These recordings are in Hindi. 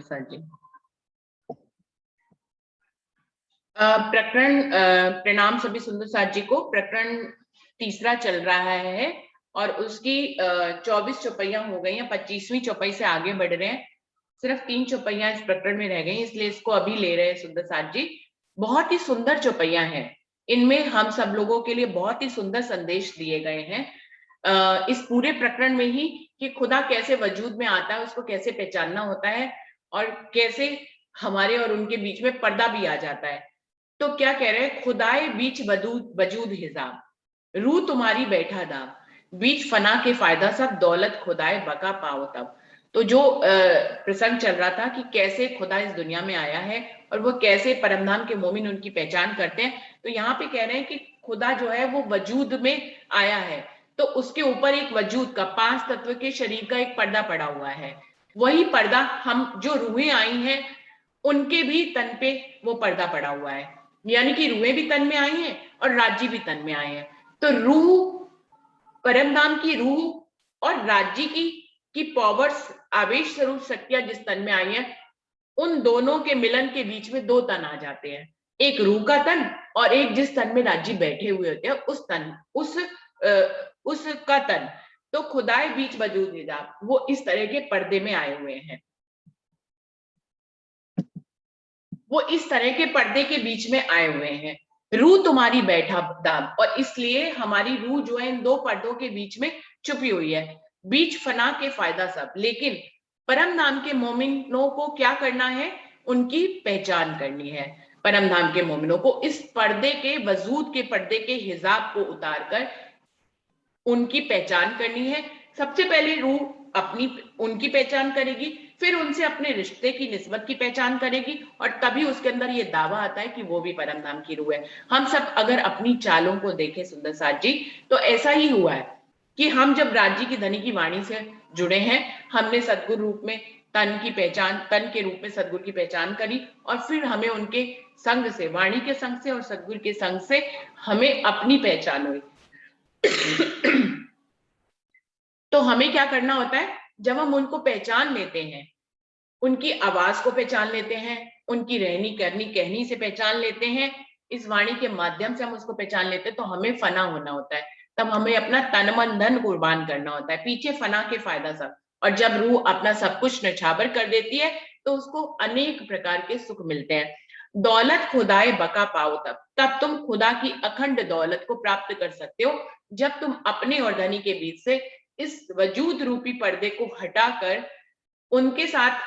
सर जी। प्रकरण प्रणाम सभी सुंदर साथ जी को। प्रकरण तीसरा चल रहा है और उसकी 24 चौपाइयां हो गई हैं, 25वीं चौपाई से आगे बढ़ रहे हैं। सिर्फ 3 चौपाइयां इस प्रकरण में रह गई, इसलिए इसको अभी ले रहे हैं सुंदर साथ जी। बहुत ही सुंदर चौपाइयां हैं, इनमें हम सब लोगों के लिए बहुत ही सुंदर संदेश दिए गए हैं इस पूरे प्रकरण में ही, कि खुदा कैसे वजूद में आता है, उसको कैसे पहचानना होता है और कैसे हमारे और उनके बीच में पर्दा भी आ जाता है। तो क्या कह रहे हैं, खुदाए बीच वजूद हिजाब, रू तुम्हारी बैठा दाब, बीच फना के फायदा सब, दौलत खुदाए बका पाओ तब। तो जो प्रसंग चल रहा था कि कैसे खुदा इस दुनिया में आया है और वो कैसे परमधाम के मोमिन उनकी पहचान करते हैं। तो यहाँ पे कह रहे हैं कि खुदा जो है वो वजूद में आया है, तो उसके ऊपर एक वजूद का, 5 तत्व के शरीर का एक पर्दा पड़ा हुआ है। वही पर्दा हम जो रूहें आई हैं उनके भी तन पे वो पर्दा पड़ा हुआ है, यानी कि रूहें भी तन में आई हैं और राज्य भी तन में आए हैं। तो रूह, परमधाम की रूह और राज्य की पावर्स, आवेश स्वरूप शक्तियां जिस तन में आई हैं, उन दोनों के मिलन के बीच में 2 तन आ जाते हैं, एक रूह का तन और एक जिस तन में राज्य बैठे हुए होते हैं उस तन, उसका तन। तो खुदाए बीच वजूद हिजाब, वो इस तरह के पर्दे में आए हुए हैं, वो इस तरह के पर्दे के बीच में आए हुए हैं। रूह तुम्हारी बैठा दाब, और इसलिए हमारी रूह जो है इन 2 पर्दों के बीच में छुपी हुई है। बीच फना के फायदा सब, लेकिन परम नाम के मोमिनों को क्या करना है, उनकी पहचान करनी है। परम नाम के मोमिनों को इस पर्दे के, वजूद के पर्दे के हिजाब को उतारकर उनकी पहचान करनी है। सबसे पहले रूह अपनी, उनकी पहचान करेगी, फिर उनसे अपने रिश्ते की निस्बत की पहचान करेगी, और तभी उसके अंदर ये दावा आता है कि वो भी परम नाम की रूह है। हम सब अगर अपनी चालों को देखें सुंदर साथ जी, तो ऐसा ही हुआ है कि हम जब राज्य की धनी की वाणी से जुड़े हैं, हमने सदगुरु रूप में तन की पहचान, तन के रूप में सदगुरु की पहचान करी, और फिर हमें उनके संग से, वाणी के संग से और सदगुरु के संग से हमें अपनी पहचान हुई। तो हमें क्या करना होता है, जब हम उनको पहचान लेते हैं, उनकी आवाज को पहचान लेते हैं, उनकी रहनी करनी कहनी से पहचान लेते हैं, इस वाणी के माध्यम से हम उसको पहचान लेते हैं, तो हमें फना होना होता है। तब हमें अपना तन मन धन कुर्बान करना होता है, पीछे फना के फायदा सब। और जब रूह अपना सब कुछ नछावर कर देती है, तो उसको अनेक प्रकार के सुख मिलते हैं। दौलत खुदाए बका पाओ तब तुम खुदा की अखंड दौलत को प्राप्त कर सकते हो, जब तुम अपने और धनी के बीच से इस वजूद रूपी पर्दे को हटाकर उनके साथ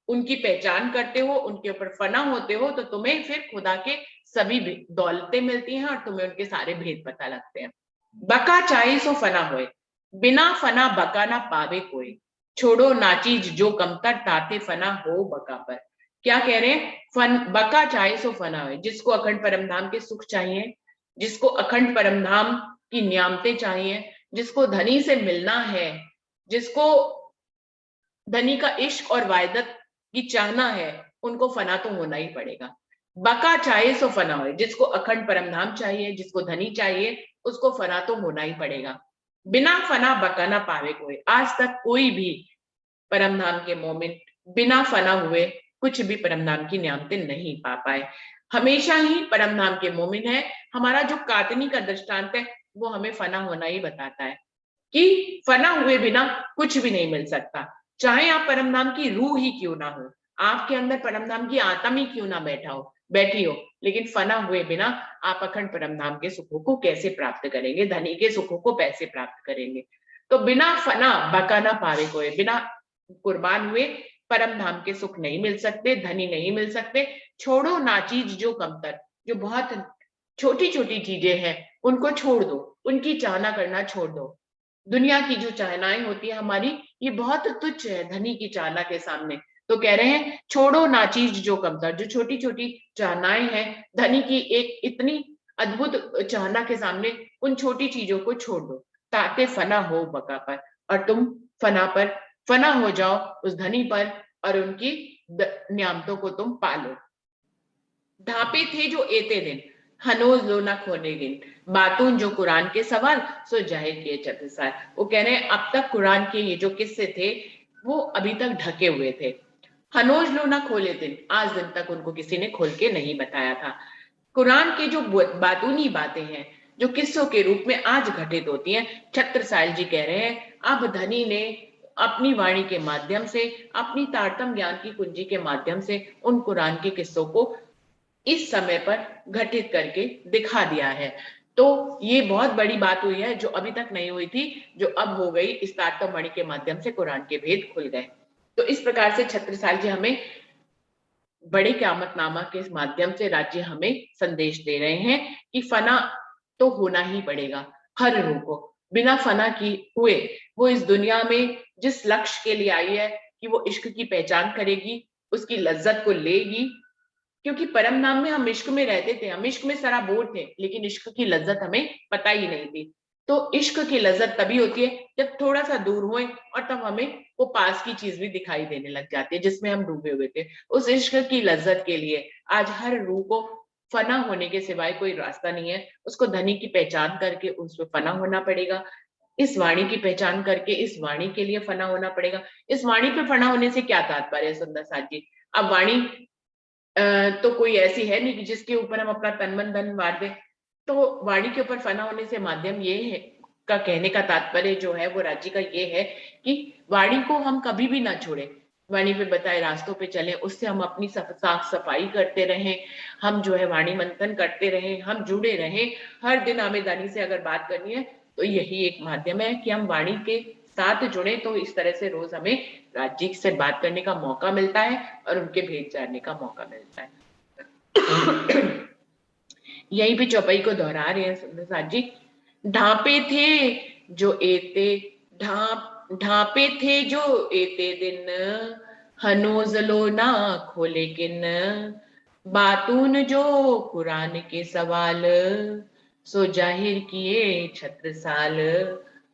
उनकी पहचान करते हो, उनके ऊपर फना होते हो, तो तुम्हें फिर खुदा के सभी दौलतें मिलती हैं और तुम्हें उनके सारे भेद पता लगते हैं। बका चाहे सो फना होए, बिना फना बका ना पावे कोई, छोड़ो नाचीज जो कमतर ताते फना हो बका पर। क्या कह रहे हैं, बका चाहे सो फना होए, जिसको अखंड परमधाम के सुख चाहिए, जिसको अखंड परमधाम की नियामतें चाहिए, जिसको धनी से मिलना है, जिसको धनी का इश्क और वायदत की चाहना है, उनको फना तो होना ही पड़ेगा। बका चाहे सो फना हो, जिसको अखंड परमधाम चाहिए, जिसको धनी चाहिए, उसको फना तो होना ही पड़ेगा। बिना फना बका ना पावे कोई। आज तक कोई भी परमधाम के मोमिन बिना फना हुए कुछ भी परमधाम की नियामतें नहीं पा पाए। हमेशा ही परमधाम के मोमिन है। हमारा जो कातनी का दृष्टांत है, वो हमें फना होना ही बताता है कि फना हुए बिना कुछ भी नहीं मिल सकता। चाहे आप परमधाम की रूह ही क्यों ना हो, आपके अंदर परमधाम की आत्मा ही क्यों ना बैठी हो, लेकिन फना हुए बिना आप अखंड परमधाम के सुखों को कैसे प्राप्त करेंगे, धनी के सुखों को कैसे प्राप्त करेंगे। तो बिना फना बका ना पावे कोई, बिना कुर्बान हुए परमधाम के सुख नहीं मिल सकते, धनी नहीं मिल सकते। छोड़ो नाचीज जो कमतर, जो बहुत छोटी छोटी चीजें हैं उनको छोड़ दो, उनकी चाहना करना छोड़ दो। दुनिया की जो चाहनाएं होती है हमारी, ये बहुत तुच्छ है धनी की चाहना के सामने। तो कह रहे हैं छोड़ो नाचीज जो कमतर, जो छोटी छोटी चाहनाएं हैं धनी की एक इतनी अद्भुत चाहना के सामने, उन छोटी चीजों को छोड़ दो, ताकि फना हो बका पर, और तुम फना हो जाओ उस धनी पर, और उनकी नियामतों को तुम पालो। ढापे थे जो एते दिन, हनोज लो ना खोने गिन, बातून जो कुरान के सवाल, सो जाहिर किए चतुसार। वो कह रहे हैं अब तक कुरान के ये जो किस्से थे वो अभी तक ढके हुए थे। हनोज लो ना खोले दिन, आज दिन तक उनको किसी ने खोल के नहीं बताया था। कुरान के जो बातूनी बातें हैं, जो किस्सों के रूप में आज घटित होती हैं, छत्रसाल जी कह रहे हैं अब धनी ने अपनी वाणी के माध्यम से, अपनी तारतम ज्ञान की कुंजी के माध्यम से उन कुरान के किस्सों को इस समय पर घटित करके दिखा दिया है। तो ये बहुत बड़ी बात हुई है जो अभी तक नहीं हुई थी, जो अब हो गई। इस तारतम वाणी के माध्यम से कुरान के भेद खुल गए। तो इस प्रकार से छत्रसाल जी हमें बड़े क़यामतनामा के माध्यम से राज्य हमें संदेश दे रहे हैं कि फना तो होना ही पड़ेगा हर रूह को। बिना फना की हुए वो इस दुनिया में जिस लक्ष्य के लिए आई है कि वो इश्क की पहचान करेगी, उसकी लज्जत को लेगी। क्योंकि परम नाम में हम इश्क में रहते थे, हम इश्क में सराबोर थे, लेकिन इश्क की लज्जत हमें पता ही नहीं थी। तो इश्क की लज्जत तभी होती है जब थोड़ा सा दूर हुए, और तब हमें वो पास की चीज भी दिखाई देने लग जाती है जिसमें हम डूबे हुए थे। उस इश्क की लज्जत के लिए आज हर रूह को फना होने के सिवाय कोई रास्ता नहीं है। उसको धनी की पहचान करके उसमें फना होना पड़ेगा, इस वाणी की पहचान करके इस वाणी के लिए फना होना पड़ेगा। इस वाणी पे फना होने से क्या तात्पर्य है सुंदर साथ जी? अब वाणी तो कोई ऐसी है नहीं कि जिसके ऊपर हम अपना तन मन धन मार दें। तो वाणी के ऊपर फना होने से माध्यम ये है का कहने का तात्पर्य जो है वो राज्य का ये है कि वाणी को हम कभी भी ना छोड़े, वाणी पे बताए रास्तों पे चलें, उससे हम अपनी साफ सफाई करते रहें, हम जो है वाणी मंथन करते रहें, हम जुड़े रहें। हर दिन आमेदानी से अगर बात करनी है तो यही एक माध्यम है कि हम वाणी के साथ जुड़े। तो इस तरह से रोज हमें राज्य से बात करने का मौका मिलता है और उनके भेद जानने का मौका मिलता है। यहीं पे चौपाई को दोहरा रहे हैं सुंदर जी। ढांपे थे जो एते ढांपे थे जो एते दिन, हनोज लो ना खोले किन, बातून जो कुरान के सवाल, सो जाहिर किए छत्रसाल,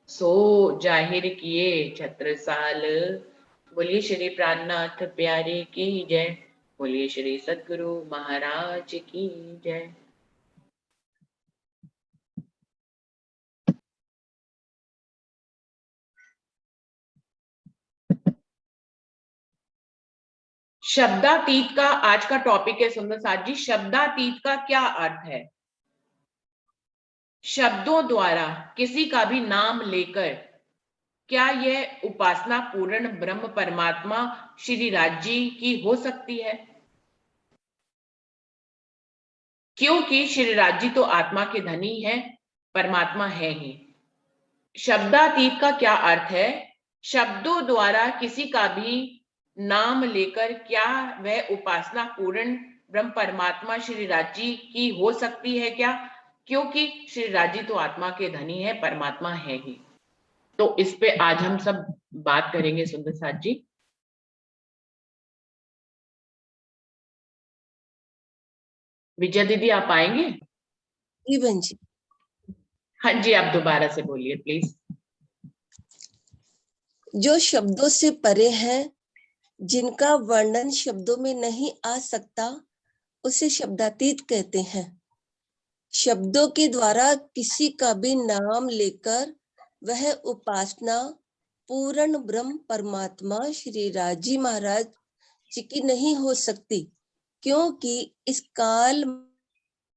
सो जाहिर किए छत्रसाल। बोलिए श्री प्राणनाथ प्यारे की जय, बोलिए श्री सद्गुरु महाराज की जय। शब्दातीत का आज का टॉपिक है सुंदर साथ जी। शब्दातीत का क्या अर्थ है? शब्दों द्वारा किसी का भी नाम लेकर क्या यह उपासना पूर्ण ब्रह्म परमात्मा श्री राज्य की हो सकती है? क्योंकि श्री राज्य तो आत्मा के धनी है, परमात्मा है ही। शब्दातीत का क्या अर्थ है? शब्दों द्वारा किसी का भी नाम लेकर क्या वह उपासना पूर्ण ब्रह्म परमात्मा श्री राज्य की हो सकती है क्या? क्योंकि श्री राज्य तो आत्मा के धनी है, परमात्मा है ही। तो इस पे आज हम सब बात करेंगे सुंदर साथ जी। विजय दीदी आप आएंगे? जी बहन जी। हाँ जी, आप दोबारा से बोलिए प्लीज। जो शब्दों से परे है, जिनका वर्णन शब्दों में नहीं आ सकता, उसे शब्दातीत कहते हैं। शब्दों के द्वारा किसी का भी नाम लेकर वह उपासना पूर्ण ब्रह्म परमात्मा श्री राजी महाराज जी की नहीं हो सकती, क्योंकि इस काल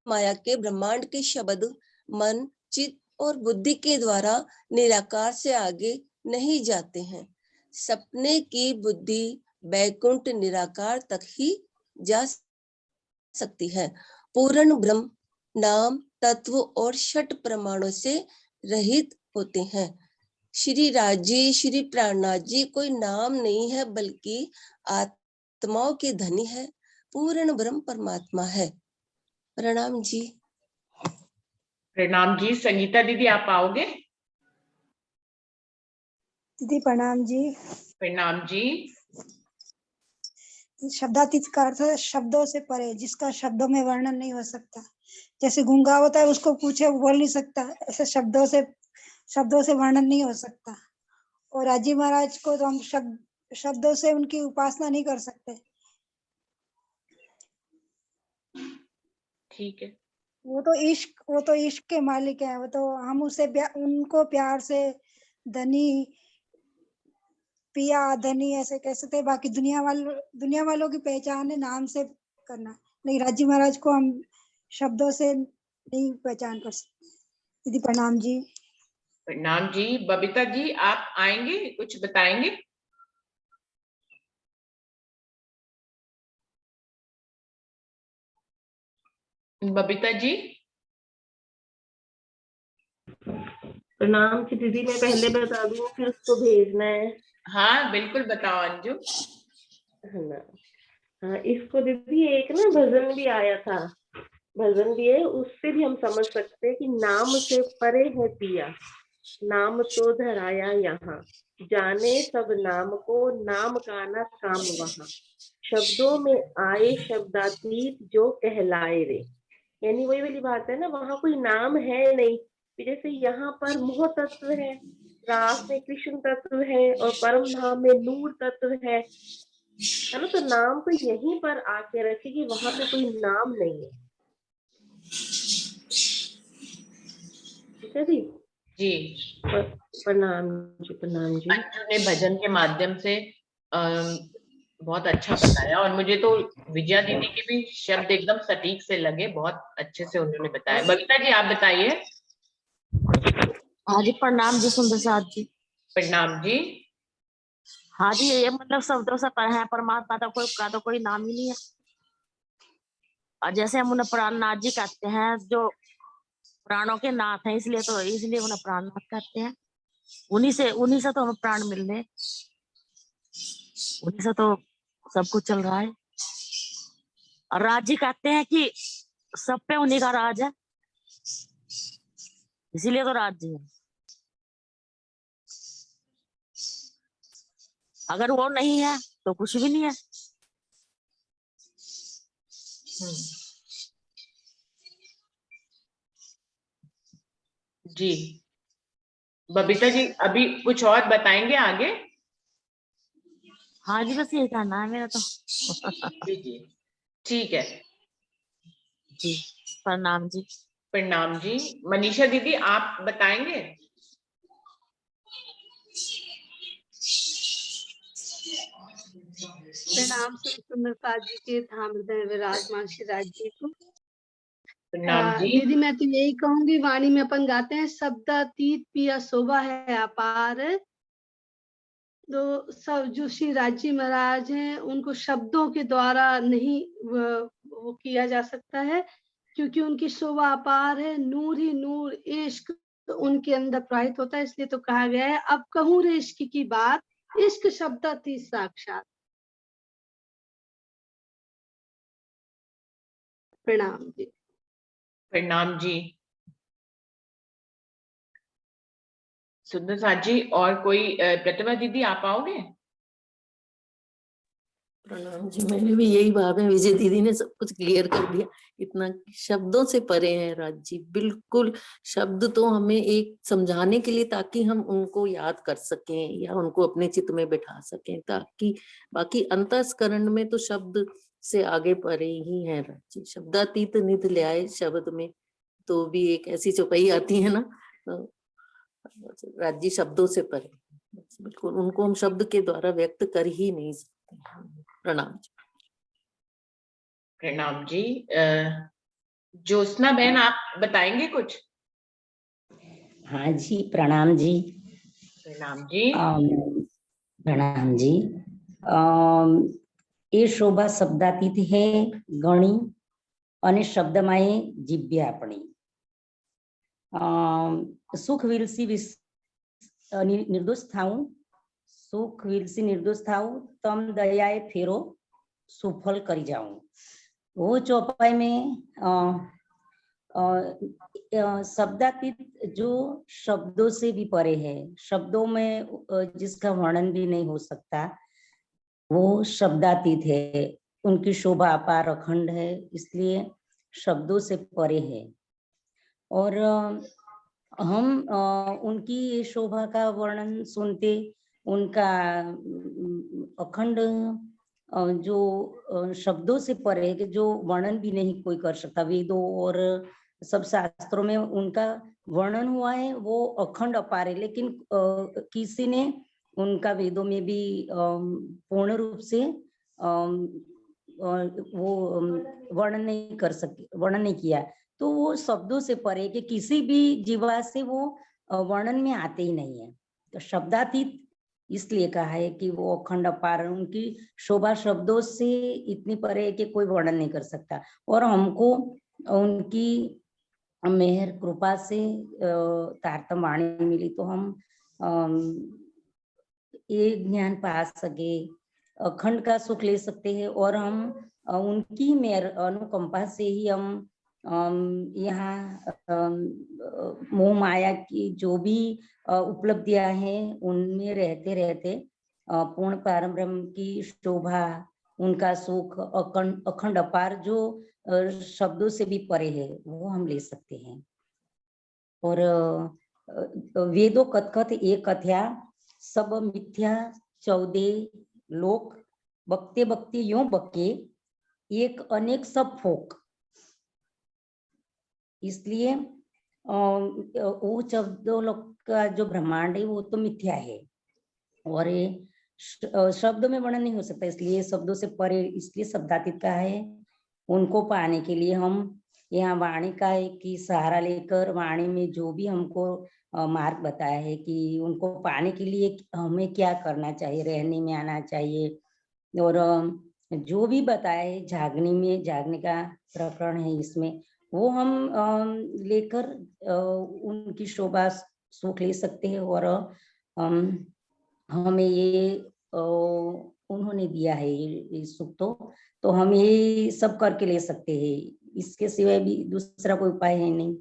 माया के ब्रह्मांड के शब्द मन चित्त और बुद्धि के द्वारा निराकार से आगे नहीं जाते हैं। सपने की बुद्धि बैकुंठ निराकार तक ही जा सकती है। पूर्ण ब्रह्म नाम तत्व और षट प्रमाणों से रहित होते हैं। श्री राजी श्री प्राणनाथ जी कोई नाम नहीं है, बल्कि आत्माओं के धनी है, पूर्ण ब्रह्म परमात्मा है। प्रणाम जी। प्रणाम जी। संगीता दीदी आप आओगे? दीदी प्रणाम जी। प्रणाम जी। शब्दातीत का अर्थ है शब्दों से परे, जिसका शब्दों में वर्णन नहीं हो सकता। जैसे गूंगा होता है, उसको पूछे वो बोल नहीं सकता, ऐसे शब्दों से वर्णन नहीं हो सकता। और राजी महाराज को तो हम शब्दों से उनकी उपासना नहीं कर सकते। ठीक है। वो तो इश्क के मालिक है। वो तो हम उनको प्यार से धनी पिया, धनी ऐसे कह सकते हैं। बाकी दुनिया वालों की पहचान है नाम से करना, नहीं राज्य महाराज को हम शब्दों से नहीं पहचान कर सकते। दीदी प्रणाम जी। प्रणाम जी। बबीता जी आप आएंगे, कुछ बताएंगे? बबीता जी। प्रणाम की दीदी, मैं पहले बता दूं फिर उसको भेजना है? हाँ बिल्कुल बताओ अंजू। है ना। हाँ, इसको दीदी एक ना भजन भी आया था, भजन भी है, उससे भी हम समझ सकते हैं कि नाम से परे है पिया, नाम तो धराया यहाँ, जाने सब नाम को, नाम का ना काम वहाँ, शब्दों में आए शब्दातीत जो कहलाए रे। यानी वही वाली बात है ना, वहां कोई नाम है नहीं। जैसे यहाँ पर मोह तत्व है, रास में कृष्ण तत्व है, और परम धाम में नूर तत्व है ना। तो नाम तो यहीं पर आके रखे कि वहां पे कोई नाम नहीं है। ठीक है दी जी। प्रणाम जी, प्रणाम जी। अंजू ने भजन के माध्यम से बहुत अच्छा बताया, और मुझे तो विजया दीदी के भी शब्द एकदम सटीक से लगे, बहुत अच्छे से उन्होंने बताया। बबीता जी आप बताइए। हाँ जी प्रणाम जी, सुंदर साथ जी। प्रणाम जी। हाँ जी, ये मतलब शब्दों से पर है, परमात्मा का तो कोई नाम ही नहीं है। और जैसे हम उन्हें प्राणनाथ जी कहते हैं, जो प्राणों के नाथ हैं, इसलिए उन्हें प्राणनाथ कहते हैं। उन्हीं से तो हमें प्राण मिल रहे, उन्हीं से तो सब कुछ चल रहा है। और राज जी कहते हैं कि सब पे उन्हीं का राज है, इसीलिए तो राज जी है। अगर वो नहीं है तो कुछ भी नहीं है। जी बबीता जी अभी कुछ और बताएंगे आगे? हाँ जी, बस यही कहना है मेरा तो। जी जी ठीक है जी प्रणाम जी। प्रणाम जी। मनीषा दीदी आप बताएंगे? प्रणाम सुंदरता जी के धाम हृदय विराजमान श्री राज जी को। प्रणाम जी। दीदी मैं तो यही कहूंगी, वाणी में अपन गाते हैं शब्दातीत पिया शोभा है अपार। तो सब जो श्री राज जी महाराज हैं, उनको शब्दों के द्वारा नहीं वो किया जा सकता है, क्योंकि उनकी शोभा अपार है। नूर ही नूर इश्क तो उनके अंदर प्रवाहित होता है, इसलिए तो कहा गया है अब कहूँ रे इश्क की बात, इश्क शब्दातीत साक्षात। प्रणाम जी। प्रणाम जी। सुंदर साथ जी और कोई प्रतिभा दीदी आप आओगे? प्रणाम जी, मैंने भी यही भाव है, विजय दीदी ने सब कुछ क्लियर कर दिया। इतना शब्दों से परे हैं राज जी, बिल्कुल। शब्द तो हमें एक समझाने के लिए, ताकि हम उनको याद कर सकें या उनको अपने चित्त में बिठा सकें, ताकि बाकी अंतस्करण में तो शब्द से आगे परे ही है राज जी। शब्दातीत निध ल्याए शब्द में तो भी एक ऐसी चौपाई आती है ना, तो राज जी शब्दों से परे, बिल्कुल उनको हम शब्द के द्वारा व्यक्त कर ही नहीं सकते। प्रणाम जी। प्रणाम जी। ज्योत्सना बहन आप बताएंगे कुछ? हाँ जी प्रणाम जी। प्रणाम जी। प्रणाम जी। ये शोभा शब्दातीत है गणी અને શબ્દમાં જીભ્યા આપણી સુખ વિલસી નિર્દોષ થાઉં, સુખ વિલસી निर्दोष થાઉં, तम दयाए फेरो सुफल करी जाऊं। वो चौपाई में शब्दातीत जो शब्दों से भी परे है, शब्दों में जिसका वर्णन भी नहीं हो सकता, वो शब्दातीत है। उनकी शोभा अपार अखंड है, इसलिए शब्दों से परे है। और हम उनकी शोभा का वर्णन सुनते, उनका अखंड जो शब्दों से परे है, कि जो वर्णन भी नहीं कोई कर सकता। वेदों और सब शास्त्रों में उनका वर्णन हुआ है, वो अखंड अपार है, लेकिन किसी ने उनका वेदों में भी पूर्ण रूप से वो वर्णन नहीं किया, तो वो शब्दों से परे कि किसी भी जीवा से वो वर्णन में आते ही नहीं है। तो शब्दातीत इसलिए कहा है कि वो अखंड अपार, उनकी शोभा शब्दों से इतनी परे है कि कोई वर्णन नहीं कर सकता। और हमको उनकी मेहर कृपा से तारतम वाणी मिली, तो हम ये ज्ञान पा सके, अखंड का सुख ले सकते हैं। और हम उनकी मेहर अनुकंपा से ही हम यहाँ मोह माया की जो भी उपलब्धियां हैं उनमें रहते रहते पूर्ण परम ब्रह्म की शोभा, उनका सुख अखंड अपार जो शब्दों से भी परे है, वो हम ले सकते हैं। और वेदो कथकथ एक कथया सब मिथ्या 14 लोक बकते बकते यूं बके एक अनेक सब फोक। इसलिए वो 14 लोक का जो ब्रह्मांड है वो तो मिथ्या है, और ये शब्दों में वर्णन नहीं हो सकता, इसलिए शब्दों से परे, इसलिए शब्दातीत का है। उनको पाने के लिए हम यहाँ वाणी का एक ही सहारा लेकर, वाणी में जो भी हमको मार्ग बताया है कि उनको पाने के लिए हमें क्या करना चाहिए, रहने में आना चाहिए, और जो भी बताया है जागने में, जागने का प्रकरण है इसमें, वो हम लेकर उनकी शोभा सुख ले सकते हैं। और हमें ये उन्होंने दिया है ये सुख, तो हम ये सब करके ले सकते हैं, इसके सिवाय भी दूसरा कोई उपाय है नहीं।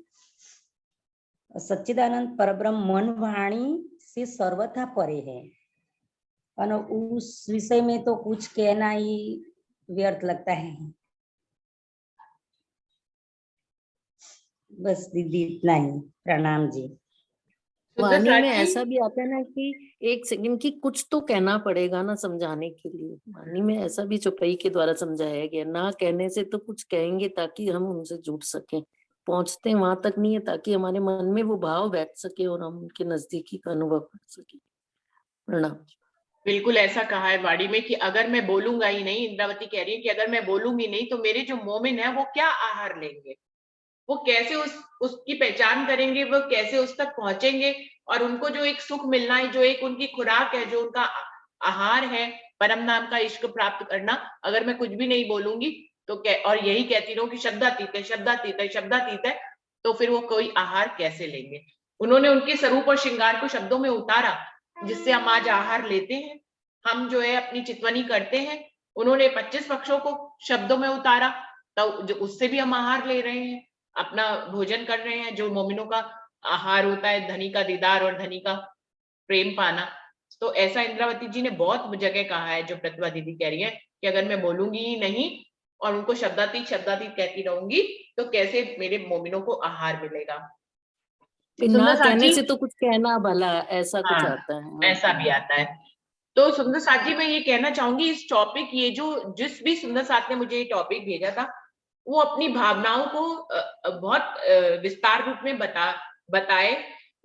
सच्चिदानंद परब्रह्म मन वाणी से सर्वथा परे है, और उस विषय में तो कुछ कहना ही व्यर्थ लगता है। बस दीदी इतना ही, प्रणाम जी। वाणी में ऐसा भी आता है ना कि एक सेकंड की कुछ तो कहना पड़ेगा ना समझाने के लिए। वाणी में ऐसा भी चौपाई के द्वारा समझाया गया, ना कहने से तो कुछ कहेंगे ताकि हम उनसे जुड़ सकें। पहुंचते वहां तक नहीं है ताकि हमारे मन में वो भाव बैठ सके और हम उनके नजदीकी का अनुभव कर सके। प्रणाम। बिल्कुल ऐसा कहा है वाणी में कि अगर मैं बोलूंगा ही नहीं, इंद्रावती कह रही है कि अगर मैं बोलूंगी नहीं तो मेरे जो मोमिन है वो क्या आहार लेंगे, वो कैसे उसकी पहचान करेंगे, वो कैसे उस तक पहुंचेंगे, और उनको जो एक सुख मिलना है, जो एक उनकी खुराक है, जो उनका आहार है, परम नाम का इश्क प्राप्त करना, अगर मैं कुछ भी नहीं बोलूंगी तो और यही कहती रहूं कि शब्दातीत है, शब्दातीत है, शब्दातीत है, तो फिर वो कोई आहार कैसे लेंगे। उन्होंने उनके स्वरूप और श्रृंगार को शब्दों में उतारा, जिससे हम आज आहार लेते हैं, हम जो है अपनी चितवनी करते हैं। उन्होंने 25 पक्षों को शब्दों में उतारा, तो उससे भी हम आहार ले रहे हैं, अपना भोजन कर रहे हैं, जो मोमिनों का आहार होता है, धनी का दीदार और धनी का प्रेम पाना। तो ऐसा इंद्रावती जी ने बहुत जगह कहा है, जो प्रतिभा दीदी कह रही है कि अगर मैं बोलूंगी ही नहीं और उनको शब्दातीत शब्दातीत कहती रहूंगी तो कैसे मेरे मोमिनों को आहार मिलेगा। ना कहने से तो कुछ कहना भला, ऐसा कुछ आता है। ऐसा भी आता है। तो सुंदर साथ जी, मैं ये कहना चाहूंगी, इस टॉपिक, ये जो जिस भी सुंदर साथ ने मुझे ये टॉपिक भेजा था, वो अपनी भावनाओं को बहुत विस्तार रूप में बताए,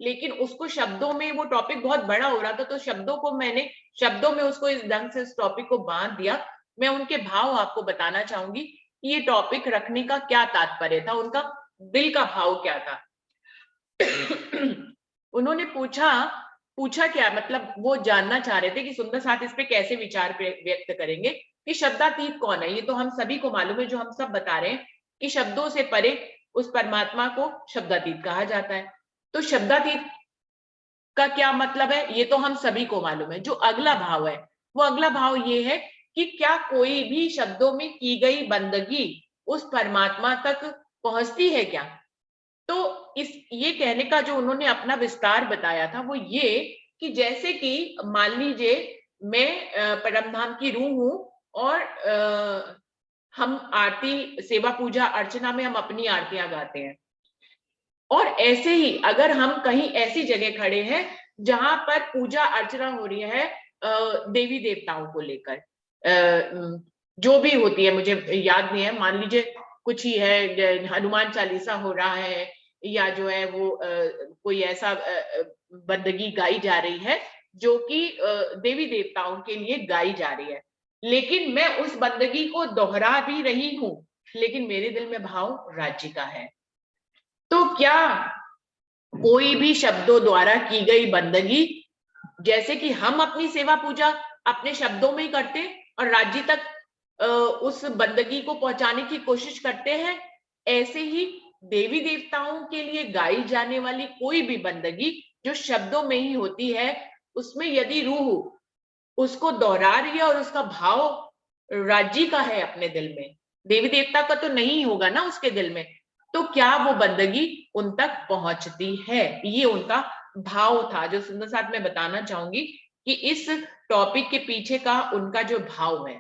लेकिन उसको शब्दों में, वो टॉपिक बहुत बड़ा हो रहा था, तो शब्दों को मैंने शब्दों में उसको इस ढंग से इस टॉपिक को बांध दिया। मैं उनके भाव आपको बताना चाहूंगी कि ये टॉपिक रखने का क्या तात्पर्य था, उनका दिल का भाव क्या था। उन्होंने पूछा क्या, मतलब वो जानना चाह रहे थे कि सुंदर साथ इस पे कैसे विचार व्यक्त करेंगे कि शब्दातीत कौन है। ये तो हम सभी को मालूम है, जो हम सब बता रहे हैं कि शब्दों से परे उस परमात्मा को शब्दातीत कहा जाता है। तो शब्दातीत का क्या मतलब है, ये तो हम सभी को मालूम है। जो अगला भाव है, वो अगला भाव ये है कि क्या कोई भी शब्दों में की गई बंदगी उस परमात्मा तक पहुंचती है क्या। तो ये कहने का जो उन्होंने अपना विस्तार बताया था, वो ये कि जैसे कि मान लीजिए मैं परमधाम की रूह हूं, और हम आरती, सेवा, पूजा, अर्चना में हम अपनी आरतियां गाते हैं, और ऐसे ही अगर हम कहीं ऐसी जगह खड़े हैं जहां पर पूजा अर्चना हो रही है देवी देवताओं को लेकर, जो भी होती है, मुझे याद नहीं है, मान लीजिए कुछ ही है, हनुमान चालीसा हो रहा है, या जो है वो कोई ऐसा बंदगी गाई जा रही है जो कि देवी देवताओं के लिए गाई जा रही है, लेकिन मैं उस बंदगी को दोहरा भी रही हूं, लेकिन मेरे दिल में भाव राज्य का है। तो क्या कोई भी शब्दों द्वारा की गई बंदगी, जैसे कि हम अपनी सेवा पूजा अपने शब्दों में ही करते और राज्य तक उस बंदगी को पहुंचाने की कोशिश करते हैं, ऐसे ही देवी देवताओं के लिए गाई जाने वाली कोई भी बंदगी जो शब्दों में ही होती है, उसमें यदि रूह उसको दोहरा रही है और उसका भाव राज्य का है अपने दिल में, देवी देवता का तो नहीं होगा ना उसके दिल में, तो क्या वो बंदगी उन तक पहुंचती है? ये उनका भाव था, जो सुंदर साथ मैं बताना चाहूंगी कि इस टॉपिक के पीछे का उनका जो भाव है।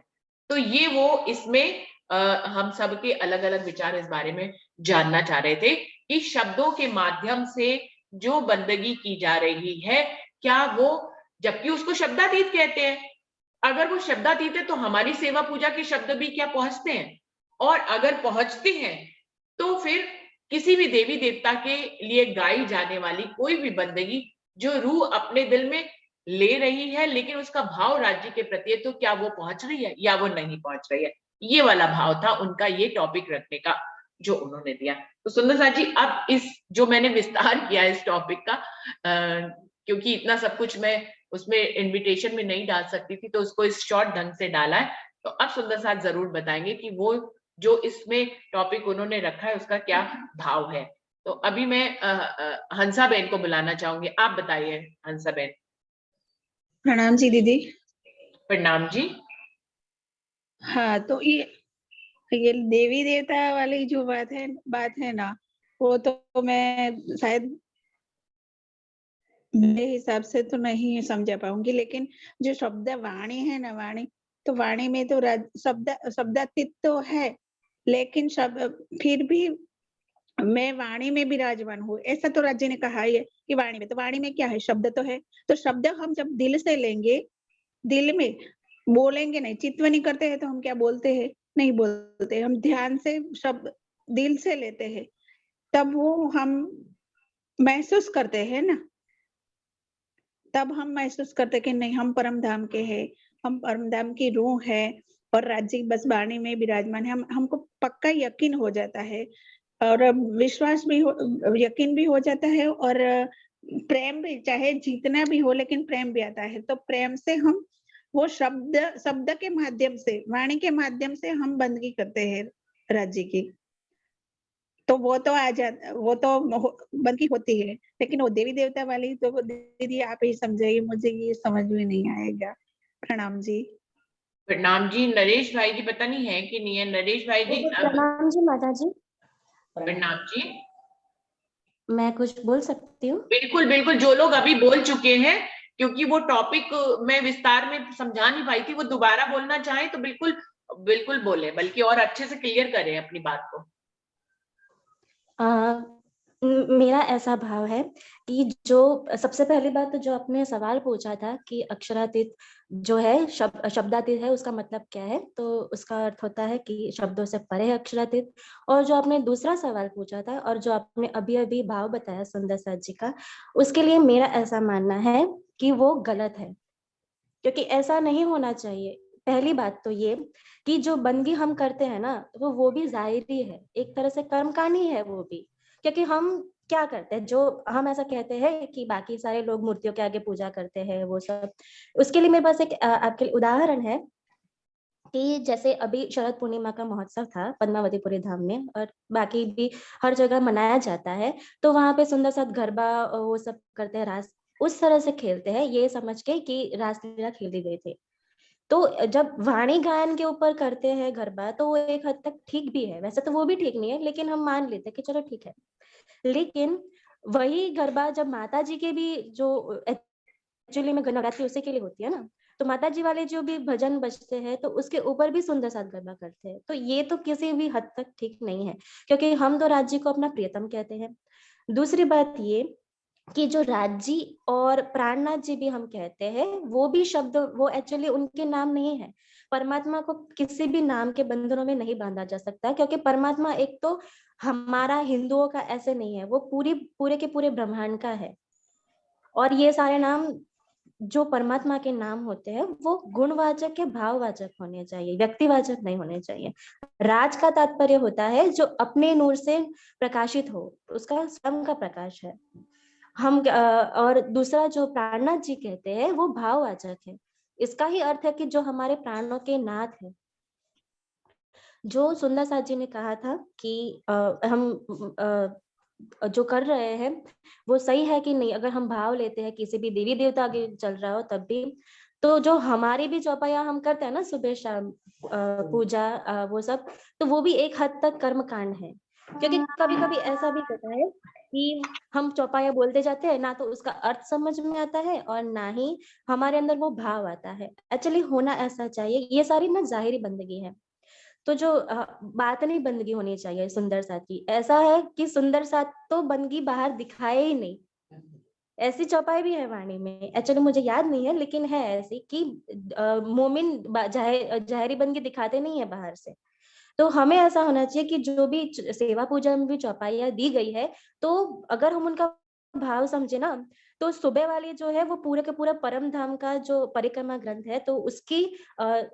तो ये वो इसमें हम सबके अलग अलग विचार इस बारे में जानना चाह रहे थे कि शब्दों के माध्यम से जो बंदगी की जा रही है, क्या वो, जबकि उसको शब्दातीत कहते हैं, अगर वो शब्दातीत है तो हमारी सेवा पूजा के शब्द भी क्या पहुंचते हैं? और अगर पहुंचते हैं तो फिर किसी भी देवी देवता के लिए गाई जाने वाली कोई भी बंदगी जो रूह अपने दिल में ले रही है, लेकिन उसका भाव राज्य के प्रति है, तो क्या वो पहुंच रही है या वो नहीं पहुंच रही है? ये वाला भाव था उनका, ये टॉपिक रखने का जो उन्होंने दिया। तो सुंदर साथ जी, अब इस जो मैंने विस्तार किया इस टॉपिक का, क्योंकि इतना सब कुछ मैं उसमें इनविटेशन में नहीं डाल सकती थी, तो उसको इस शॉर्ट ढंग से डाला है। तो अब सुंदर साथ जरूर बताएंगे कि वो जो इसमें टॉपिक उन्होंने रखा है उसका क्या भाव है। तो अभी मैं हंसा बहन को बुलाना चाहूंगी, आप बताइए हंसा बहन। प्रणाम जी दीदी। प्रणाम जी। हाँ, तो ये देवी देवता वाली जो बात है ना, वो तो मैं शायद मेरे हिसाब से तो नहीं समझा पाऊंगी, लेकिन जो शब्द वाणी है ना, वाणी, तो वाणी में तो शब्दातीत तो है, लेकिन फिर भी मैं वाणी में विराजमान हूँ, ऐसा तो राज्य ने कहा है कि वाणी में, तो वाणी में क्या है? शब्द तो है। तो शब्द हम जब दिल से लेंगे, दिल में बोलेंगे नहीं, चित्तवनी करते हैं तो हम क्या बोलते हैं? नहीं बोलते, हम ध्यान से शब्द दिल से लेते हैं, तब वो हम महसूस करते हैं ना, तब हम महसूस करते कि नहीं, हम परम धाम के हैं, हम परम धाम की रूह है और राज्य बस वाणी में विराजमान है। हमको पक्का यकीन हो जाता है और विश्वास भी यकीन भी हो जाता है, और प्रेम भी, चाहे जितना भी हो लेकिन प्रेम भी आता है। तो प्रेम से हम वो शब्द के माध्यम से, वाणी के माध्यम से हम बंदगी करते हैं राज्य की, तो वो तो वो तो बंदगी होती है। लेकिन वो देवी देवता वाली तो दीदी आप ही समझाइए, मुझे ये समझ में नहीं आएगा। प्रणाम जी। प्रणाम जी। नरेश भाई जी पता नहीं है कि नहीं है, नरेश भाई जी। प्रणाम जी माता जी। प्रणाम जी। मैं कुछ बोल सकती हूँ? बिल्कुल बिल्कुल, जो लोग अभी बोल चुके हैं, क्योंकि वो टॉपिक मैं विस्तार में समझा नहीं पाई थी, वो दोबारा बोलना चाहे तो बिल्कुल बिल्कुल बोले, बल्कि और अच्छे से क्लियर करें अपनी बात को। मेरा ऐसा भाव है कि जो सबसे पहली बात, तो जो आपने सवाल पूछा था कि अक्षरातीत जो है शब्दातीत है, उसका मतलब क्या है? तो उसका अर्थ होता है कि शब्दों से परे है अक्षरातीत। और जो आपने दूसरा सवाल पूछा था और जो आपने अभी अभी भाव बताया सुंदर साथ जी का, उसके लिए मेरा ऐसा मानना है कि वो गलत है, क्योंकि ऐसा नहीं होना चाहिए। पहली बात तो ये कि जो बंदगी हम करते हैं ना, तो वो भी जाहिरी है, एक तरह से कर्मकांड ही है वो भी। क्योंकि हम क्या करते हैं, जो हम ऐसा कहते हैं कि बाकी सारे लोग मूर्तियों के आगे पूजा करते हैं, वो सब, उसके लिए मेरे पास एक आपके लिए उदाहरण है कि जैसे अभी शरद पूर्णिमा का महोत्सव था पद्मावतीपुरी धाम में, और बाकी भी हर जगह मनाया जाता है, तो वहां पे सुंदर साथ गरबा वो सब करते हैं, रास उस तरह से खेलते हैं, ये समझ के कि रासलीला खेली गई थी। तो जब वाणी गायन के ऊपर करते हैं गरबा, तो वो एक हद तक ठीक भी है, वैसे तो वो भी ठीक नहीं है, लेकिन हम मान लेते हैं कि चलो ठीक है। लेकिन वही गरबा जब माता जी के भी, जो एक्चुअली में नवरात्रि उसी के लिए होती है ना, तो माता जी वाले जो भी भजन बजते हैं, तो उसके ऊपर भी सुंदर साथ गरबा करते हैं। तो ये तो किसी भी हद तक ठीक नहीं है, क्योंकि हम तो राज्य को अपना प्रियतम कहते हैं। दूसरी बात ये कि जो राज्य और प्राणनाथ जी भी हम कहते हैं, वो भी शब्द, वो एक्चुअली उनके नाम नहीं है। परमात्मा को किसी भी नाम के बंधनों में नहीं बांधा जा सकता, क्योंकि परमात्मा एक तो हमारा हिंदुओं का ऐसे नहीं है, वो पूरे के पूरे ब्रह्मांड का है। और ये सारे नाम जो परमात्मा के नाम होते हैं वो गुणवाचक या भाववाचक होने चाहिए, व्यक्तिवाचक नहीं होने चाहिए। राज का तात्पर्य होता है जो अपने नूर से प्रकाशित हो, उसका स्वयं का प्रकाश है। और दूसरा जो प्राणनाथ जी कहते हैं वो भाववाचक है। इसका ही अर्थ है कि जो हमारे प्राणों के नाथ है। जो सुंदर साथ जी ने कहा था कि हम जो कर रहे हैं वो सही है कि नहीं, अगर हम भाव लेते हैं किसी भी देवी देवता आगे चल रहा हो तब भी, तो जो हमारी भी चौपाया हम करते हैं ना सुबह शाम पूजा वो सब, तो वो भी एक हद तक कर्म कांड है। क्योंकि कभी कभी ऐसा भी होता है कि हम चौपाया बोलते जाते हैं ना, तो उसका अर्थ समझ में आता है और ना ही हमारे अंदर वो भाव आता है। एक्चुअली होना ऐसा चाहिए, ये सारी ना जाहिरी बंदगी है। तो जो बात नहीं बंदगी होनी चाहिए सुंदर साथ की, ऐसा है कि सुंदर साथ तो बंदगी बाहर दिखाए ही नहीं। ऐसी चौपाई भी है वाणी में, एक्चुअली मुझे याद नहीं है लेकिन है ऐसी कि मोमिन जाहिरी बंदगी दिखाते नहीं है बाहर से। तो हमें ऐसा होना चाहिए कि जो भी सेवा पूजा में भी चौपाइयाँ दी गई है, तो अगर हम उनका भाव समझे ना, तो सुबह वाली जो है वो पूरे के पूरा परम धाम का जो परिक्रमा ग्रंथ है, तो उसकी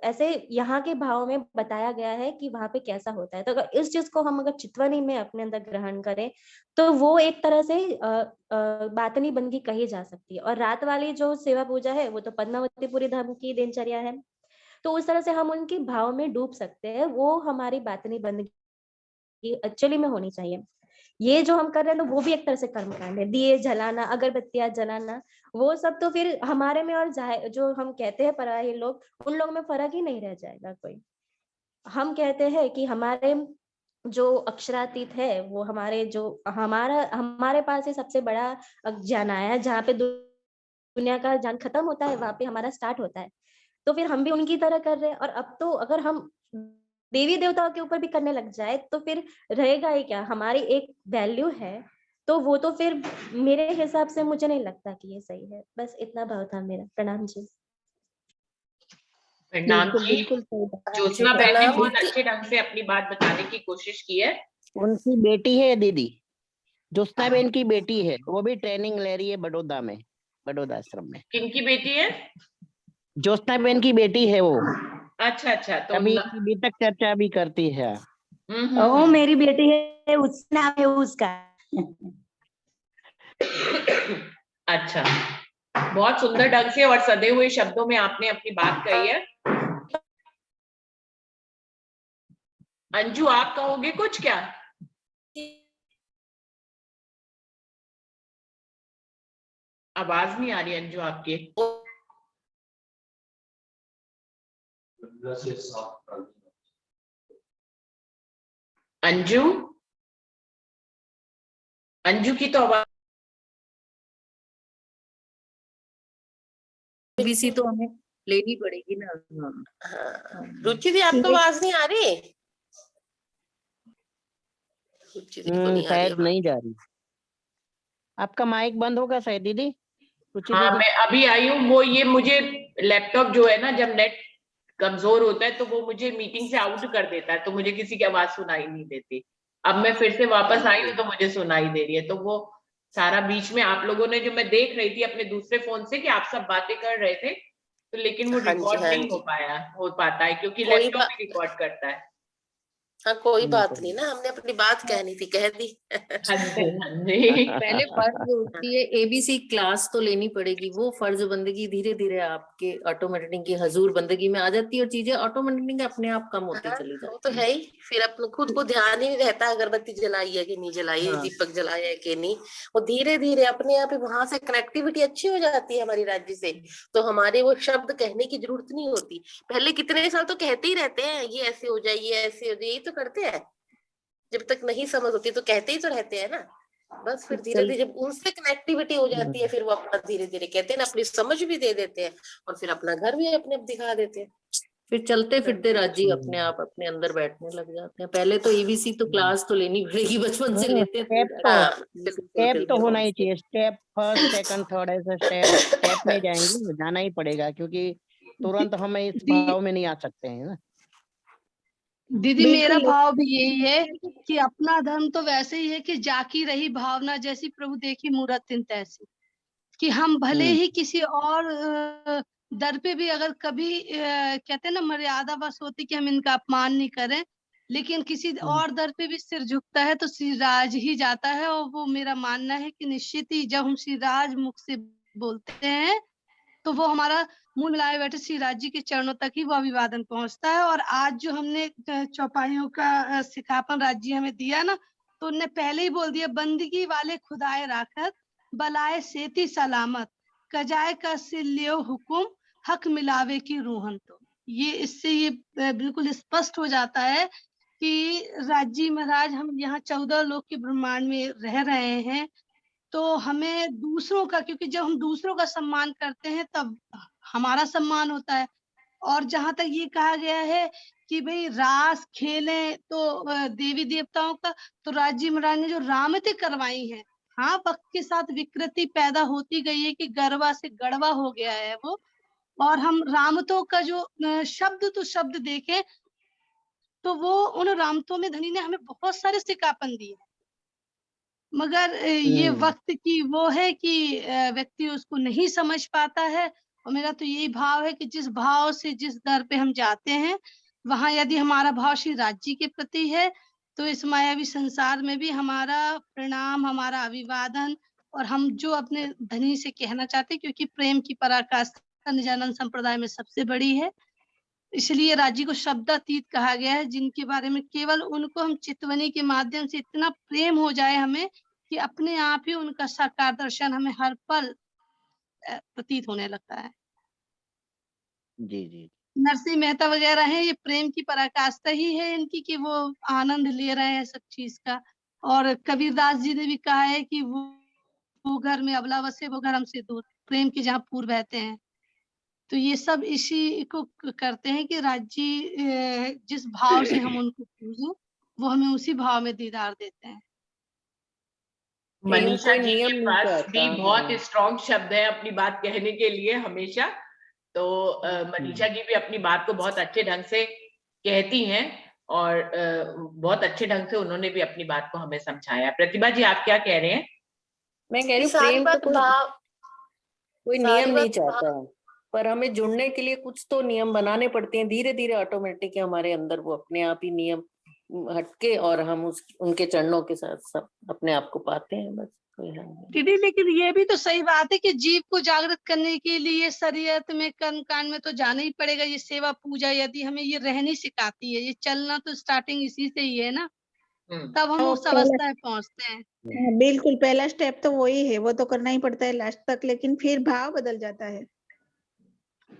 ऐसे यहाँ के भाव में बताया गया है कि वहां पे कैसा होता है। तो अगर इस चीज को हम अगर चितवनी में अपने अंदर ग्रहण करें, तो वो एक तरह से बातनी बंदगी कही जा सकती है। और रात वाली जो सेवा पूजा है वो तो पद्मावतीपुरी धाम की दिनचर्या है, तो उस तरह से हम उनके भाव में डूब सकते हैं। वो हमारी बातनी बंदगी एक्चुअली में होनी चाहिए। ये जो हम कर रहे हैं तो वो भी एक तरह से कर्मकांड है। दिए जलाना, अगरबत्तियां जलाना, वो सब तो फिर हमारे में और जो हम कहते हैं पराये लोग, उन लोगों में फर्क ही नहीं रह जाएगा कोई। हम कहते हैं कि हमारे जो अक्षरातीत है वो हमारे पास ही सबसे बड़ा ज्ञान आया है। जहाँ पे दुनिया का ज्ञान खत्म होता है वहां पे हमारा स्टार्ट होता है। तो फिर हम भी उनकी तरह कर रहे हैं। और अब तो अगर हम देवी देवताओं के ऊपर भी करने लग जाए तो फिर रहेगा ही क्या, हमारी एक वैल्यू है। तो वो तो फिर मेरे हिसाब से मुझे नहीं लगता कि ये सही है। बस इतना भाव था मेरा। प्रणाम जी। प्रणाम बिल्कुल जी। बिल्कुल सही बात है। ज्योत्सना बहन ने प्रणाम। बहुत अच्छे ढंग से अपनी बात बताने की कोशिश की है। उनकी बेटी है दीदी, ज्योत्सना बहन की बेटी है, वो भी ट्रेनिंग ले रही है बड़ौदा में, बड़ौदा आश्रम में। किनकी बेटी है? ज्योत्सना बहन की बेटी है वो। अच्छा अच्छा। तो अभी तक चर्चा भी करती है। ओ मेरी बेटी है, उसका नाम है उसका। अच्छा, बहुत सुंदर ढंग से और सदे हुए शब्दों में आपने अपनी बात कही है। अंजू, आप कहोगे कुछ क्या? आवाज नहीं आ रही अंजू आपकी। अंजू, अंजू की तो आवाज। एबीसी तो हमें लेनी पड़ेगी ना। रुचि दी, आपको आवाज नहीं आ रही? रुचि दी को नहीं आ रही शायद नहीं जा रही। आपका माइक बंद होगा शायद दीदी। हाँ, मैं अभी आई हूँ। वो ये मुझे लैपटॉप जो है ना, जब नेट कमजोर होता है तो वो मुझे मीटिंग से आउट कर देता है, तो मुझे किसी की आवाज सुनाई नहीं देती। अब मैं फिर से वापस आई हूँ तो मुझे सुनाई दे रही है। तो वो सारा बीच में आप लोगों ने, जो मैं देख रही थी अपने दूसरे फोन से कि आप सब बातें कर रहे थे, तो लेकिन वो रिकॉर्ड नहीं हो पाता है क्योंकि लैपटॉप भी रिकॉर्ड करता है। हाँ, कोई बात नहीं ना, हमने अपनी बात कहनी थी, कह दी। पहले फर्ज होती है एबीसी क्लास तो लेनी पड़ेगी। वो फर्ज बंदगी धीरे धीरे आपके ऑटोमेटिक की हजूर बंदगी में आ जाती है और चीजें ऑटोमेटिक अपने आप कम होती चली जाती है। वो तो है ही। फिर अपने खुद को ध्यान ही नहीं रहता अगरबत्ती जलाई है कि नहीं जलाई है, दीपक जलाया है कि नहीं। वो धीरे धीरे अपने आप वहां से कनेक्टिविटी अच्छी हो जाती है हमारी राज्य से। तो हमारे वो शब्द कहने की जरूरत नहीं होती। पहले कितने साल तो कहते ही रहते हैं, ये ऐसे हो जाए, ये ऐसे हो जाए, यही तो करते हैं। जब तक नहीं समझ होती तो कहते ही तो रहते हैं ना। बस फिर धीरे धीरे जब उनसे कनेक्टिविटी हो जाती है, फिर वो अपना धीरे धीरे कहते हैं ना, अपनी समझ भी दे देते हैं और फिर अपना घर भी अपने दिखा देते हैं। फिर चलते फिरते राजी अपने आप अपने अंदर बैठने लग जाते हैं। पहले तो एबीसी तो क्लास तो लेनी पड़ेगी, बचपन से लेते हैं। स्टेप तो होना ही चाहिए। स्टेप फर्स्ट सेकंड थर्ड ऐसे स्टेप में जाएंगे, जाना ही पड़ेगा क्योंकि तुरंत हमें इस भाव में नहीं आ सकते हैं ना। दीदी मेरा भाव भी यही है कि अपना धर्म तो वैसे ही है कि जाकी रही भावना जैसी, प्रभु देखी मूरत तिन तैसी। कि हम भले ही किसी और दर पे भी अगर कभी कहते हैं ना मर्यादावश होती कि हम इनका अपमान नहीं करें, लेकिन किसी और दर पे भी सिर झुकता है तो श्रीराज ही जाता है। और वो मेरा मानना है कि निश्चित ही जब हम श्रीराज मुख से बोलते हैं तो वो हमारा मुंह मिलाए बैठे श्रीराज जी के चरणों तक ही वो अभिवादन पहुंचता है। और आज जो हमने चौपाइयों का सिखापन राज जी हमें दिया ना, तो उनने पहले ही बोल दिया, बंदगी वाले खुदाए राखत बलाए सेती सलामत कजाए का सिल्यो हुकुम हक मिलावे की रूहन। तो ये इससे ये बिल्कुल स्पष्ट हो जाता है कि राजी महाराज हम यहाँ 14 लोक के ब्रह्मांड में रह रहे हैं, तो हमें दूसरों का, क्योंकि जब हम दूसरों का सम्मान करते हैं तब हमारा सम्मान होता है। और जहां तक ये कहा गया है कि भाई रास खेलें तो देवी देवताओं का, तो राजी महाराज ने जो रामते करवाई है, हाँ वक्त के साथ विकृति पैदा होती गई है कि गरबा से गड़वा हो गया है वो, और हम रामतों का जो शब्द तो शब्द देखें तो वो उन रामतों में धनी ने हमें बहुत सारे सिकापन दिए, मगर ये वक्त की वो है कि व्यक्ति उसको नहीं समझ पाता है। और मेरा तो यही भाव है कि जिस भाव से जिस दर पे हम जाते हैं, वहां यदि हमारा भाव श्री राज जी के प्रति है तो इस मायावी संसार में भी हमारा प्रणाम, हमारा अभिवादन, और हम जो अपने धनी से कहना चाहते हैं, क्योंकि प्रेम की पराकाष्ठा निजानंद संप्रदाय में सबसे बड़ी है, इसलिए राज जी को शब्दातीत कहा गया है, जिनके बारे में केवल उनको हम चितवनी के माध्यम से इतना प्रेम हो जाए हमें कि अपने आप ही उनका साकार दर्शन हमें हर पल प्रतीत होने लगता है। जी जी। नरसिंह मेहता वगैरह हैं, ये प्रेम की पराकाष्ठा ही है इनकी कि वो आनंद ले रहे हैं सब चीज का। और कबीरदास जी ने भी कहा है कि वो घर में अबला बसे वो घर हमसे दूर, प्रेम के जहाँ पूर बहते हैं। तो ये सब इसी को करते हैं कि राज जी जिस भाव से हम उनको पूजें वो हमें उसी भाव में दीदार देते हैं। मनीषा कोई जी के नियम नहीं पास चाहता। भी बहुत स्ट्रॉन्ग शब्द है अपनी बात कहने के लिए हमेशा। तो मनीषा जी भी अपनी बात को बहुत अच्छे ढंग से कहती हैं और बहुत अच्छे ढंग से उन्होंने भी अपनी बात को हमें समझाया। प्रतिभा जी आप क्या कह रहे हैं? मैं कह रही हूँ सारी प्रेम तो बात भाव कोई सारी नियम नहीं बात चाहता, पर हमें जुड़ने के लिए कुछ तो नियम बनाने पड़ते हैं। धीरे धीरे ऑटोमेटिक हमारे अंदर वो अपने आप ही नियम हटके और हम उनके चरणों के साथ सब अपने आप को पाते हैं। बस कोई हल नहीं। दीदी लेकिन ये भी तो सही बात है कि जीव को जागृत करने के लिए शरीयत में कर्म कांड में तो जाना ही पड़ेगा। ये सेवा पूजा यदि हमें ये रहनी सिखाती है, ये चलना तो स्टार्टिंग इसी से ही है ना, तब हम उस अवस्था में पहुंचते हैं। बिल्कुल पहला स्टेप तो वही है, वो तो करना ही पड़ता है लास्ट तक, लेकिन फिर भाव बदल जाता है।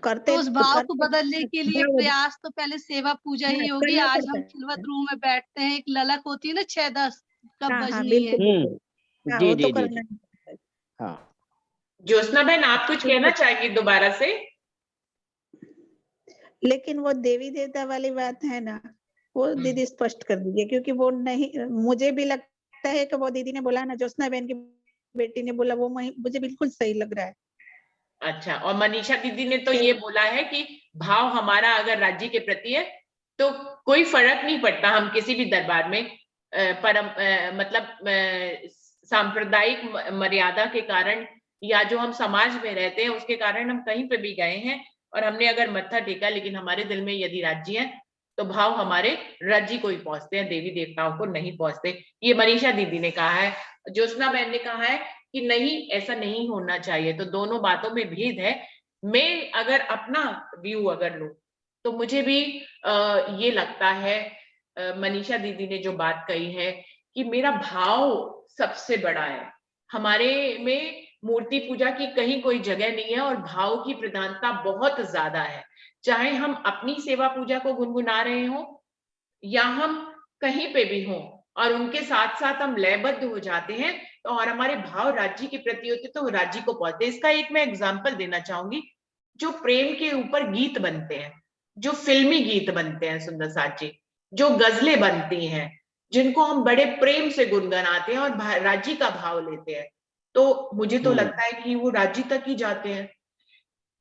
करते तो उस भाव को करते बदलने के लिए प्रयास तो पहले सेवा पूजा ही होगी। करना आज पड़ता हम है। खिलवत रूम में बैठते हैं, एक ललक होती है ना 6-10 कब हाँ बजनी बिल्कुल है। बिल्कुल। हाँ जी वो जी तो जी करना जी। ही पड़ता है। हाँ ज्योत्सना बहन आप कुछ कहना चाहेंगी दोबारा से? लेकिन वो देवी देवता वाली बात है ना, वो दीदी स्पष्ट कर दीजिए, क्योंकि वो नहीं, मुझे भी लगता है कि वो दीदी ने बोला ना, ज्योत्सना बहन की बेटी ने बोला, वो मुझे बिल्कुल सही लग रहा है। अच्छा, और मनीषा दीदी ने तो ये बोला है कि भाव हमारा अगर राज्य के प्रति है तो कोई फर्क नहीं पड़ता हम किसी भी दरबार में मतलब सांप्रदायिक मर्यादा के कारण या जो हम समाज में रहते हैं उसके कारण हम कहीं पे भी गए हैं और हमने अगर मत्था टेका, लेकिन हमारे दिल में यदि राज्य है तो भाव हमारे राज्य को ही पहुंचते हैं, देवी देवताओं को नहीं पहुंचते। ये मनीषा दीदी ने कहा है। ज्योत्सना बहन ने कहा है कि नहीं, ऐसा नहीं होना चाहिए। तो दोनों बातों में भेद है। मैं अगर अपना व्यू अगर लूं तो मुझे भी ये लगता है मनीषा दीदी ने जो बात कही है कि मेरा भाव सबसे बड़ा है। हमारे में मूर्ति पूजा की कहीं कोई जगह नहीं है और भाव की प्रधानता बहुत ज्यादा है। चाहे हम अपनी सेवा पूजा को गुनगुना रहे हो या हम कहीं पे भी हों और उनके साथ साथ हम लयबद्ध हो जाते हैं तो और हमारे भाव राज्य के प्रति होते तो राज्य को पहुंचते। इसका एक मैं एग्जांपल देना चाहूंगी। जो प्रेम के ऊपर गीत बनते हैं, जो फिल्मी गीत बनते हैं सुंदर साथ जी, जो गजलें बनती हैं जिनको हम बड़े प्रेम से गुनगुनाते हैं और राज्य का भाव लेते हैं, तो मुझे तो लगता है कि वो राज्य तक ही जाते हैं।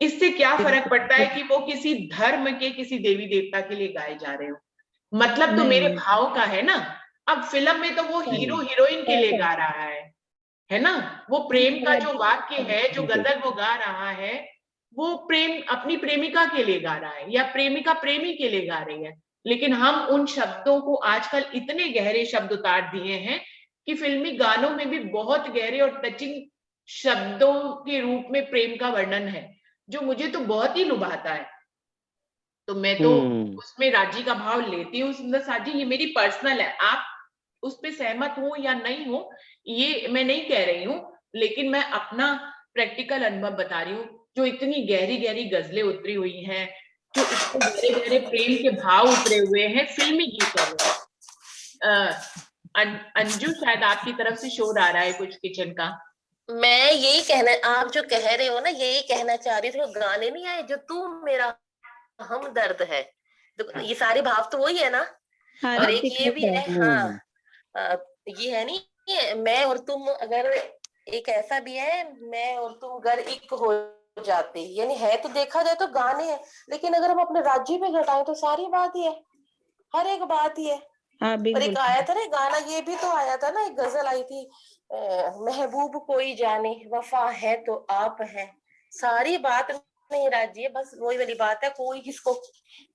इससे क्या फर्क पड़ता है कि वो किसी धर्म के किसी देवी देवता के लिए गाए जा रहे हो, मतलब तो मेरे भाव का है ना। अब फिल्म में तो वो हीरो हीरोइन के लिए गा रहा है, है ना। वो प्रेम का जो वाक्य है, जो गजल वो गा रहा है, वो प्रेम अपनी प्रेमिका के लिए गा रहा है या प्रेमिका प्रेमी के लिए गा रही है। लेकिन हम उन शब्दों को आजकल इतने गहरे शब्द उतार दिए हैं कि फिल्मी गानों में भी बहुत गहरे और टचिंग शब्दों के रूप में प्रेम का वर्णन है, जो मुझे तो बहुत ही लुभाता है। तो मैं तो उसमें राजी का भाव लेती हूँ सुंदर साजी, ये मेरी पर्सनल है, आप उस पे सहमत हो या नहीं हो ये मैं नहीं कह रही हूँ, लेकिन मैं अपना प्रैक्टिकल अनुभव बता रही हूँ। जो इतनी गहरी गहरी गजलें उतरी हुई हैं, जो इतने गहरे गहरे प्रेम के भाव उतरे हुए हैं फिल्मी गीतों में। अंजू शायद आपकी तरफ से शोर आ रहा है कुछ किचन का। मैं यही कहना, आप जो कह रहे हो ना, यही कहना चाह रही थी। वो गाने नहीं आए जो तू मेरा हमदर्द है, तो ये सारे भाव तो वही है ना। हाँ, और एक ऋतिक ये भी है, हम्म। हाँ, ये है नहीं, मैं और तुम अगर, एक ऐसा भी है, मैं और तुम अगर एक हो जाते, यानी है तो देखा जाए तो गाने हैं, लेकिन अगर हम अपने राज्य पे घटाएं तो सारी बात ही है, हर एक बात ही है। हाँ और बिल्कुल। एक आया था ना गाना, ये भी तो आया था ना, एक गजल आई थी, महबूब कोई जाने वफा है तो आप हैं। सारी बात नहीं राज्य, बस वही वाली बात है, कोई किसको